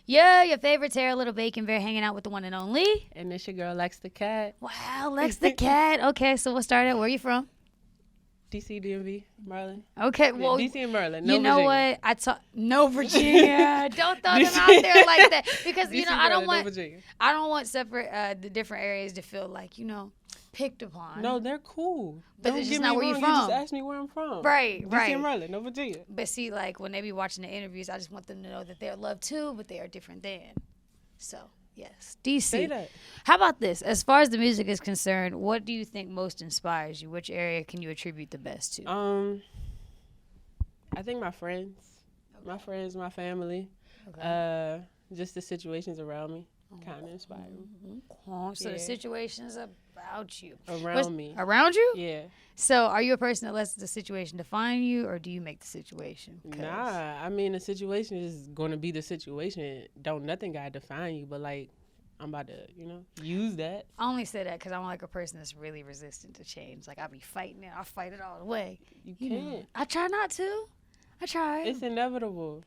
Yeah, your favorite Tara Little Bacon Bear hanging out with the one and only. And it's your girl, Lex the Cat. Wow, Lex the Cat. Okay, so we'll start at where you from? DC, DMV, Maryland. Okay, well, DC and Maryland. No you know Virginia. what? No Virginia. Don't throw them out there like that because DC, I don't Maryland, want no Virginia. I don't want separate the different areas to feel like picked upon. No, they're cool. But Don't it's get just me not where wrong. you're from. You just asked me where I'm from. Right, DC and Maryland, no Virginia. But see, like when they be watching the interviews, I just want them to know that they're loved too, but they are different than. So yes, DC. Say that. How about this? As far as the music is concerned, what do you think most inspires you? Which area can you attribute the best to? I think my friends, my family, Okay. just the situations around me kind of inspire me. So the situations about you. Around me. Around you? Yeah. So are you a person that lets the situation define you, or do you make the situation? Nah, I mean, the situation is going to be the situation. Nothing got to define you, but like, I'm about to, use that. I only say that because I'm like a person that's really resistant to change. Like, I'll be fighting it. I'll fight it all the way. You can't. I try not to. I try. It's inevitable.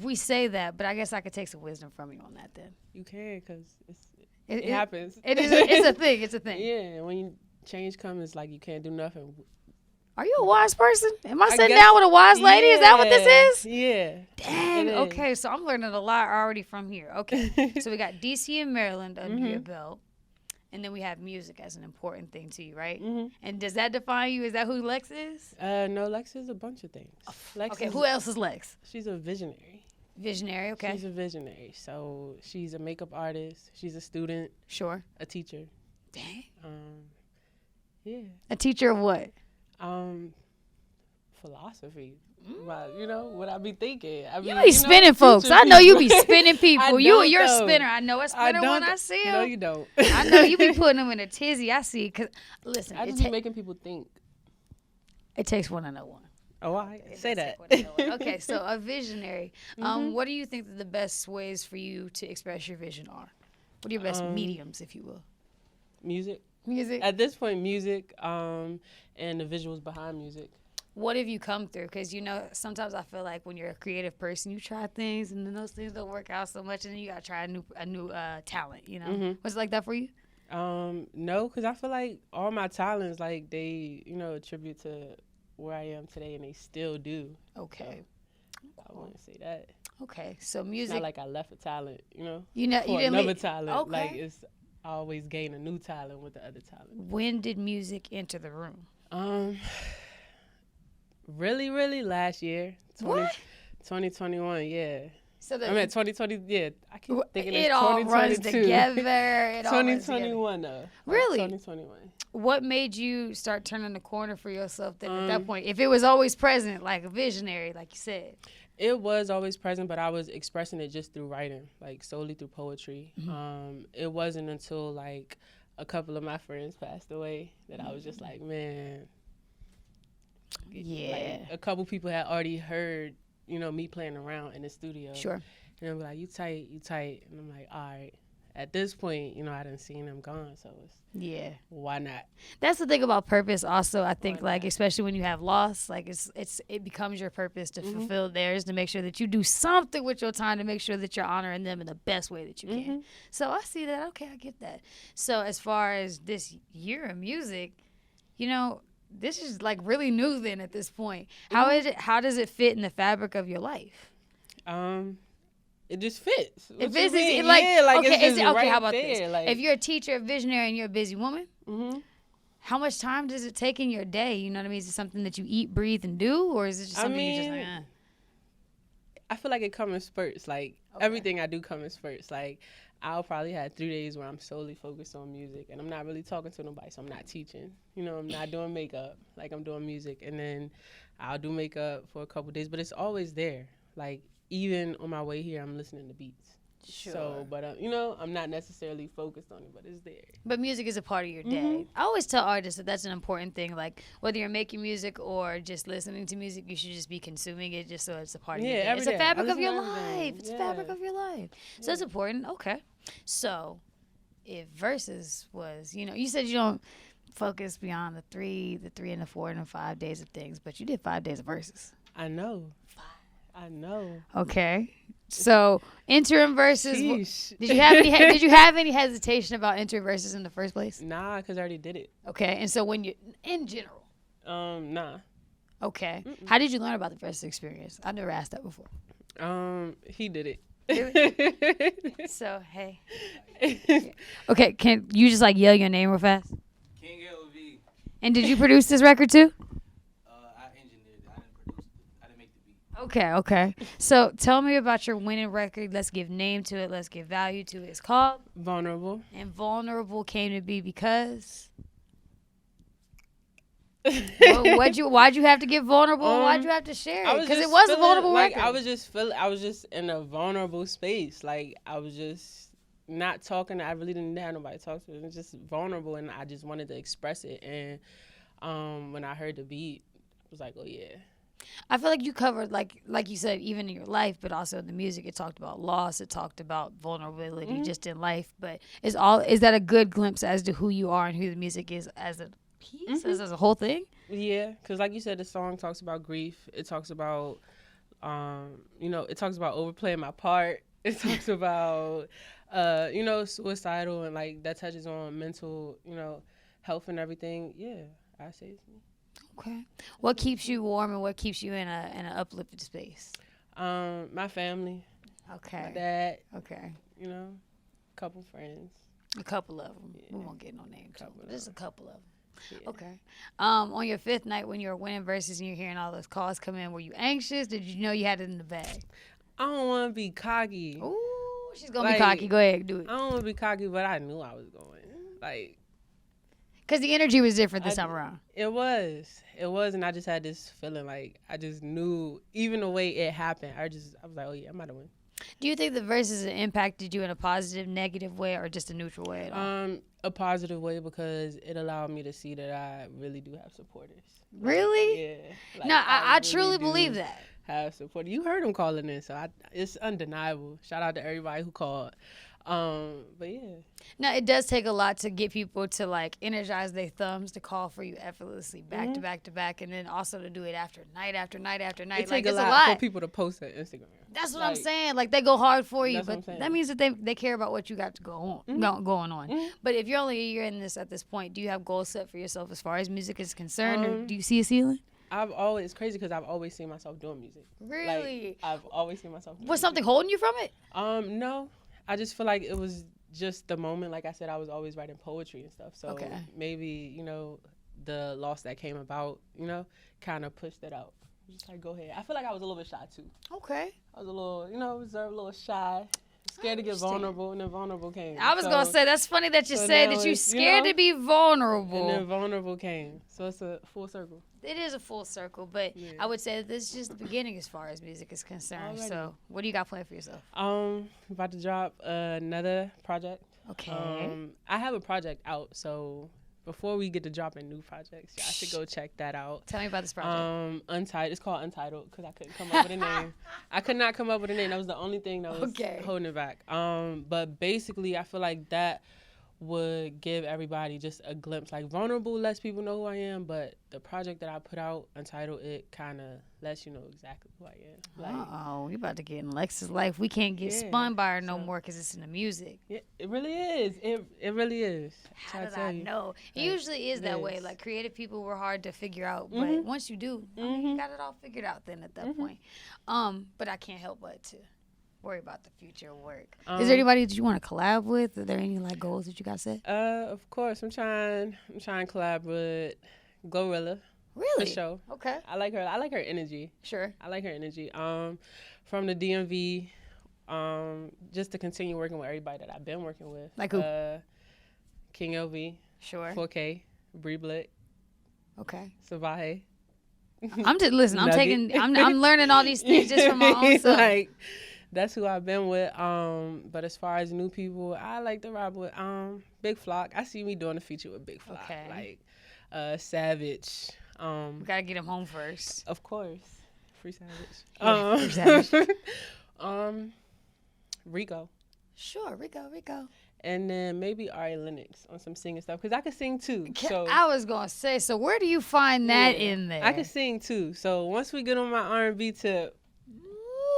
We say that, but I guess I could take some wisdom from you on that then. You can, because it happens. It's a thing. It's a thing. Yeah, when change comes, it's like you can't do nothing. Are you a wise person? Am I sitting down with a wise lady? Is that what this is? Yeah. Dang. Okay, so I'm learning a lot already from here. Okay, so we got DC and Maryland under your belt, and then we have music as an important thing to you, right? Mm-hmm. And does that define you? Is that who Lex is? No, Lex is a bunch of things. Who else is Lex? She's a visionary. Visionary, okay. She's a visionary. So she's a makeup artist. She's a student. Sure. A teacher. Dang. Yeah. A teacher of what? Philosophy. What I be thinking. You be spinning folks. I know you be spinning people. You're a spinner. I know a spinner when I see him. No, you don't. I know you be putting them in a tizzy. I see. Cause listen, I just be making people think. It takes one to know one. Oh, I say that. Okay, so a visionary. What do you think that the best ways for you to express your vision are? What are your best mediums, if you will? Music. Music. At this point, music, and the visuals behind music. What have you come through? Because, sometimes I feel like when you're a creative person, you try things, and then those things don't work out so much, and then you got to try a new talent, Was it like that for you? No, because I feel like all my talents, like, they, attribute to where I am today, and they still do. Okay. So, I want to say that. Okay, so music. It's not like I left a talent, you didn't another talent. Okay. Like, it's I always gain a new talent with the other talent. When did music enter the room? Really, really last year. 2021, yeah. So 2020, yeah. I keep thinking it all runs together. 2021, though. Really? 2021. What made you start turning the corner for yourself then at that point? If it was always present, like a visionary, like you said. It was always present, but I was expressing it just through writing, like solely through poetry. Mm-hmm. It wasn't until like a couple of my friends passed away that I was just like, man. Yeah. Like, a couple people had already heard, me playing around in the studio. Sure. And they were like, you tight. And I'm like, all right. At this point, I done seen them gone, so it's, why not? That's the thing about purpose also, I think, like, especially when you have loss, like, it becomes your purpose to fulfill theirs, to make sure that you do something with your time to make sure that you're honoring them in the best way that you can. So I see that. Okay, I get that. So as far as this year of music, this is, like, really new then at this point. How is it? How does it fit in the fabric of your life? It just fits. It fits. Okay, how about there, this? Like, if you're a teacher, a visionary, and you're a busy woman, how much time does it take in your day? You know what I mean? Is it something that you eat, breathe, and do? Or is it just something you're just like, I feel like it comes in spurts. Like, everything I do comes in spurts. Like, I'll probably have 3 days where I'm solely focused on music, and I'm not really talking to nobody, so I'm not teaching. I'm not doing makeup. Like, I'm doing music, and then I'll do makeup for a couple days, but it's always there. Like, even on my way here, I'm listening to beats. Sure. So, but, I'm not necessarily focused on it, but it's there. But music is a part of your day. I always tell artists that that's an important thing. Like, whether you're making music or just listening to music, you should just be consuming it just so it's a part of your day. It's a fabric of your life. It's a fabric of your life. So it's important. Okay. So if Versus was, you said you don't focus beyond the 3 and the 4 and the 5 days of things, but you did 5 days of Versus. I know. I know. Okay. So interim versus. Sheesh. Did you have any hesitation about interim versus in the first place? Nah, cause I already did it. Okay. And so when you in general. Nah. Okay. How did you learn about the versus experience? I never asked that before. He did it. So hey. Okay. Can you just like yell your name real fast? King LV. And did you produce this record too? I engineered it. I didn't produce it. I didn't make the beat. Okay. So tell me about your winning record. Let's give name to it. Let's give value to it. It's called Vulnerable. And Vulnerable came to be because. Why'd you have to get vulnerable? Why'd you have to share it? Because it was a vulnerable record. I was just in a vulnerable space. Like I was just not talking. I really didn't have nobody to talk to. It was just vulnerable, and I just wanted to express it. And when I heard the beat, I was like, oh yeah. I feel like you covered like you said, even in your life, but also in the music. It talked about loss. It talked about vulnerability just in life. But is that a good glimpse as to who you are and who the music is as a piece, as a whole thing? Yeah, because like you said, the song talks about grief. It talks about, it talks about overplaying my part. It talks about, suicidal, and like that touches on mental, health and everything. Yeah, I say it's me. Okay. What keeps you warm and what keeps you in an uplifted space? My family. Okay. My dad. Okay. A couple friends. A couple of them. Yeah. We won't get no names. Just a couple of them. Yeah. Okay. On your fifth night when you were winning verses and you're hearing all those calls come in, were you anxious? Did you know you had it in the bag? I don't want to be cocky. Ooh, she's going to be cocky. Go ahead, do it. I don't want to be cocky, but I knew I was going. Like, because the energy was different this time around. It was, and I just had this feeling like I just knew, even the way it happened, I was like, oh yeah, I'm about to win. Do you think the verses impacted you in a positive, negative way, or just a neutral way at all? A positive way, because it allowed me to see that I really do have supporters. Really? Yeah. Like, no, I really truly believe that. Have support. You heard them calling in, so it's undeniable. Shout out to everybody who called. But yeah. No, it does take a lot to get people to like energize their thumbs to call for you effortlessly, back to back to back, and then also to do it after night after night after night. It takes a lot for people to post on Instagram. That's what I'm saying. Like they go hard for you, but that means that they care about what you got to go on, going on. But if you're only a year in this at this point, do you have goals set for yourself as far as music is concerned, or do you see a ceiling? It's crazy because I've always seen myself doing music. Really? Like, I've always seen myself doing Was something holding you from it? No. I just feel like it was just the moment. Like I said, I was always writing poetry and stuff. So maybe, the loss that came about, kind of pushed it out. Just like, go ahead. I feel like I was a little bit shy too. Okay. I was a little, reserved, a little shy. Scared to get vulnerable, and then vulnerable came. I was going to say, that's funny that you said that you're scared to be vulnerable. And then vulnerable came. So it's a full circle. It is a full circle, but I would say that this is just the beginning as far as music is concerned. Already. So what do you got planned for yourself? About to drop another project. Okay. I have a project out, so before we get to dropping new projects, y'all should go check that out. Tell me about this project. Untitled. It's called Untitled because I couldn't come up with a name. I could not come up with a name. That was the only thing that was holding it back. But basically, I feel like that would give everybody just a glimpse. Like, Vulnerable lets people know who I am, but the project that I put out, Untitled, it kind of lets you know exactly who I am. Like, we about to get in Lex's life. We can't get spun by her no more because it's in the music. Yeah, it really is. It really is. How did I know? It usually is that way. Like, creative people were hard to figure out, but once you do, I mean, you got it all figured out then at that point. But I can't help but to worry about the future work. Is there anybody that you want to collab with? Are there any like goals that you got set? Of course, I'm trying to collab with Glorilla. Really? For sure. Okay. I like her energy. Sure. I like her energy. From the DMV, just to continue working with everybody that I've been working with. Like who? King LV. Sure. 4K. Bree Blick. Okay. Savahe. I'm just listen. I'm learning all these things just from my own self. Like, that's who I've been with. But as far as new people, I like to ride with Big Flock. I see me doing a feature with Big Flock. Okay. Like Savage. We gotta get him home first. Of course. Free Savage. Yeah, Free Savage. Rico. Sure, Rico. And then maybe Ari Lennox on some singing stuff, because I can sing too. So I was gonna say, so where do you find that in there? I can sing too. So once we get on my R&B tip,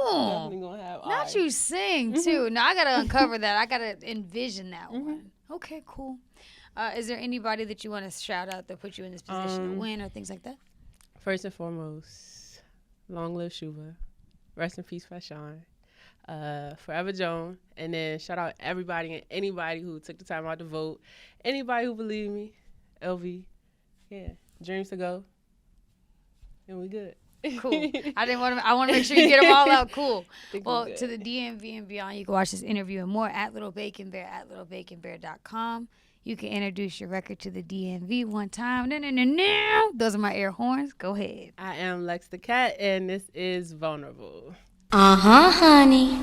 Definitely gonna have Not eyes. you sing too. Now I gotta uncover that. I gotta envision that one. Okay, cool. Is there anybody that you want to shout out that put you in this position to win or things like that? First and foremost, long live Shuva. Rest in peace, Fashawn. Forever Joan. And then shout out everybody and anybody who took the time out to vote. Anybody who believed me. LV. Yeah. Dreams to go. And we good. Cool. I want to make sure you get them all out. Cool. Well, good. to the DMV and beyond, you can watch this interview and more at Little Bacon Bear at littlebaconbear.com. You can introduce your record to the DMV one time. No. Those are my air horns. Go ahead. I am Lex the Cat, and this is Vulnerable. Honey.